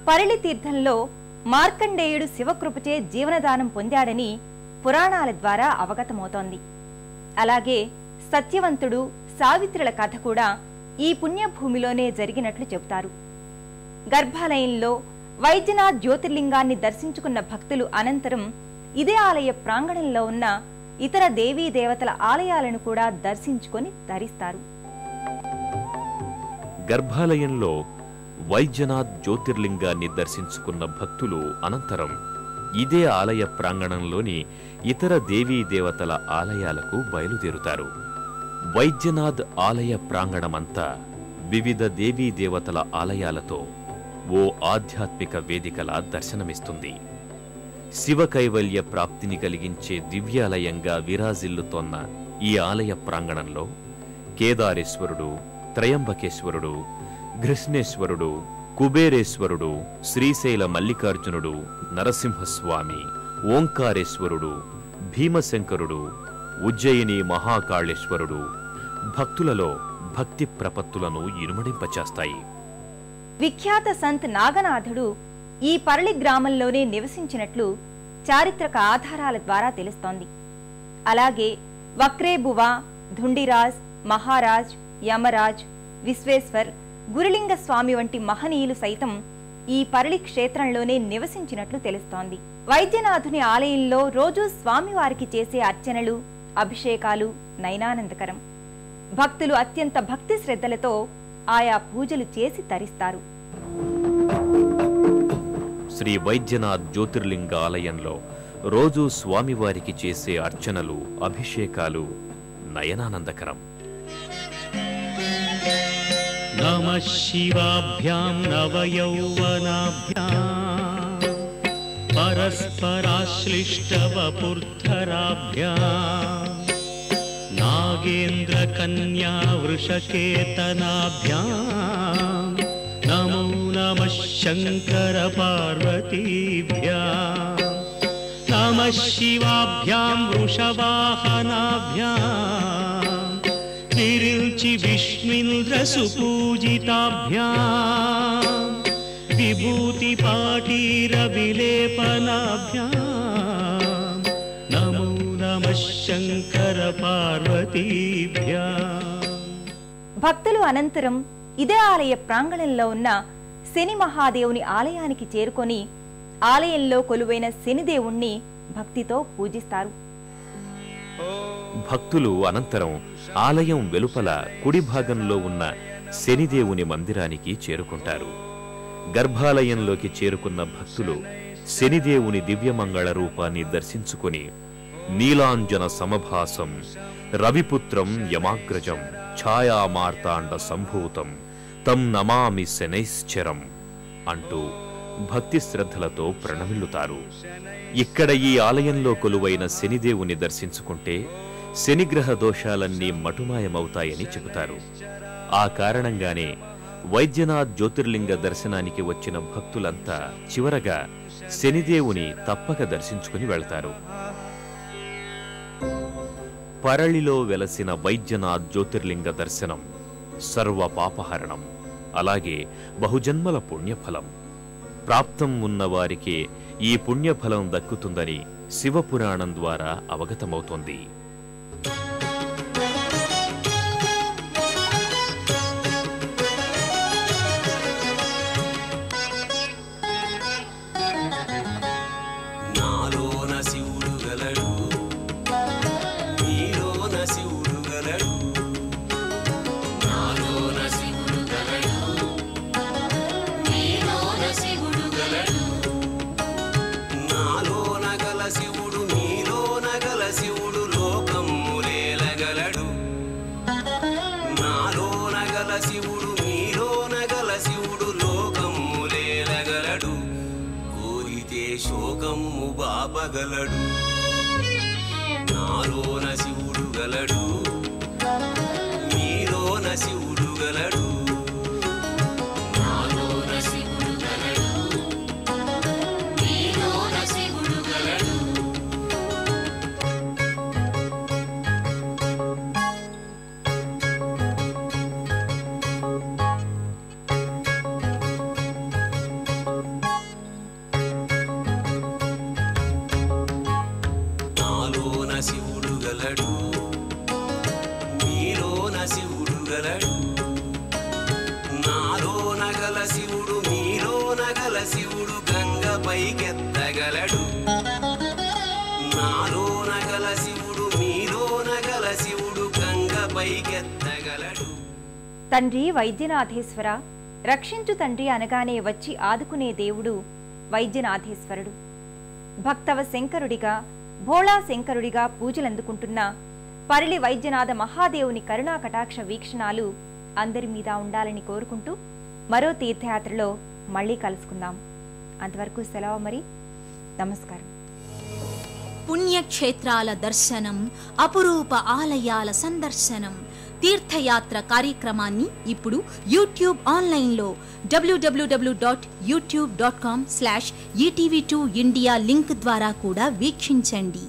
పరిళి తీర్థంలో మార్కండేయుడు శివకృపచే జీవనదానం పొందాడని పురాణాల ద్వారా అవగతమవుతోంది. అలాగే సత్యవంతుడు, సావిత్రుల కథ కూడా ఈ పుణ్యభూమిలోనే జరిగినట్లు చెబుతారు. గర్భాలయంలో వైద్యనాథ్ జ్యోతిర్లింగాన్ని దర్శించుకున్న భక్తులు అనంతరం ఇదే ఆలయ ప్రాంగణంలో ఉన్న ఇతర దేవీ దేవతల ఆలయాలను కూడా దర్శించుకొని తరిస్తారు. గర్భాలయంలో వైద్యనాథ్ జ్యోతిర్లింగాన్ని దర్శించుకున్న భక్తులు అనంతరం ఇదే ఆలయ ప్రాంగణంలోని ఇతర దేవీ దేవతల ఆలయాలకు బయలుదేరుతారు. వైద్యనాథ్ ఆలయ ప్రాంగణమంతా వివిధ దేవీ దేవతల ఆలయాలతో ఓ ఆధ్యాత్మిక వేదికలా దర్శనమిస్తుంది. శివ కైవల్య ప్రాప్తిని కలిగించే దివ్యాలయంగా విరాజిల్లుతోన్న ఈ ఆలయ ప్రాంగణంలో కేదారేశ్వరుడు, త్రయంబకేశ్వరుడు, ఘృష్ణేశ్వరుడు, కుబేరేశ్వరుడు, శ్రీశైల మల్లికార్జునుడు, నరసింహస్వామి, ఓంకారేశ్వరుడు, భీమశంకరుడు, ఉజ్జయిని మహాకాళేశ్వరుడు భక్తులలో భక్తి ప్రపత్తులను ఇనుమడింపచేస్తాయి. విఖ్యాత సంత్ నాగనాథుడు ఈ పరళి గ్రామంలోనే నివసించినట్లు చారిత్రక ఆధారాల ద్వారా తెలుస్తోంది. అలాగే వక్రేబువ, ధుండిరాజ్, మహారాజ్, యమరాజ్, విశ్వేశ్వర్, గురులింగ స్వామి వంటి మహనీయులు సైతం ఈ పరళి క్షేత్రంలోనే నివసించినట్లు తెలుస్తోంది. వైద్యనాథుని ఆలయంలో రోజూ స్వామివారికి చేసే అర్చనలు, అభిషేకాలు నయనానందకరం. భక్తులు అత్యంత భక్తి శ్రద్ధలతో ఆయా పూజలు చేసి తరిస్తారు. శ్రీ వైద్యనాథ్ జ్యోతిర్లింగ ఆలయంలో రోజూ స్వామివారికి చేసే అర్చనలు, అభిషేకాలు నయనానందకరం. నమః శివాభ్యాం నవయౌవనాభ్యాం పరస్పరాశ్లిష్టవపుర్ధరాభ్యాం నాగేంద్ర కన్యా వృషకేతనాభ్యాం నమో నమః శంకర పార్వతీభ్యాం నమః శివాభ్యాం వృషవాహనాభ్యాం విరిల్చి విష్ణుంద్ర సుపూజితాభ్యాం విభూతి పాటీర విలేపనాభ్యాం నమో నమః శంకర పార్వతీభ్యాం. భక్తులు అనంతరం ఇదే ఆలయ ప్రాంగణంలో ఉన్న శని మహాదేవుని ఆలయానికి చేరుకొని ఆలయంలో కొలువైన శనిదేవుణ్ణి భక్తితో పూజిస్తారు. భక్తులు అనంతరం ఆలయం వెలుపల కుడి భాగంలో ఉన్న శనిదేవుని మందిరానికి చేరుకుంటారు. గర్భాలయంలోకి చేరుకున్న భక్తులు శనిదేవుని దివ్యమంగళ రూపాన్ని దర్శించుకుని నీలాంజన సమభాసం రవిపుత్రం యమాగ్రజం ఛాయామార్తాండ సంభూతం తం నమామి శనైశ్చరం అంటూ భక్తి శ్రద్ధలతో ప్రణమిల్లుతారు. ఇక్కడ ఈ ఆలయంలో కొలువైన శనిదేవుని దర్శించుకుంటే శనిగ్రహ దోషాలన్నీ మటుమాయమవుతాయని చెబుతారు. ఆ కారణంగానే వైద్యనాథ్ జ్యోతిర్లింగ దర్శనానికి వచ్చిన భక్తులంతా చివరగా శనిదేవుని తప్పక దర్శించుకుని వెళ్తారు. పరళిలో వెలసిన వైద్యనాథ్ జ్యోతిర్లింగ దర్శనం సర్వ పాపహరణం, అలాగే బహుజన్మల పుణ్యఫలం. ప్రాప్తం ఉన్నవారికే ఈ పుణ్యఫలం దక్కుతుందని శివపురాణం ద్వారా అవగతమవుతోంది. శోకము బాపగలడు నాలోన శివుడు గలడు నీలోన శివుడు గలడు నాలోన శివుడు గలడు నీలోన శివుడు గలడు. శివుడు గంగ పైకెత్తగలడు నాలోన గల శివుడు మీలోన గల శివుడు గంగ పైకెత్తగలడు. తండ్రి వైద్యనాథేశ్వర రక్షించు తండ్రి అనగానే వచ్చి ఆదుకునే దేవుడు వైద్యనాథేశ్వరుడు. భక్తవ శంకరుడిగా భోళా శంకరుడిగా పూజలందుకుంటున్న పరిలి వైద్యనాథ మహాదేవుని కరుణా కటాక్ష వీక్షణాలు అందరి మీద ఉండాలని కోరుకుంటూ మరో తీర్థయాత్రలో మళ్ళీ కలుసుకుందాం. అంతవరకు సెలవు మరి. నమస్కారం. పుణ్యక్షేత్రాల దర్శనం, అపురూప ఆలయాల సందర్శనం, తీర్థయాత్ర కార్యక్రమాన్ని ఇప్పుడు యూట్యూబ్ ఆన్లైన్లో www.youtube.com/etv2india లింక్ ద్వారా కూడా వీక్షించండి.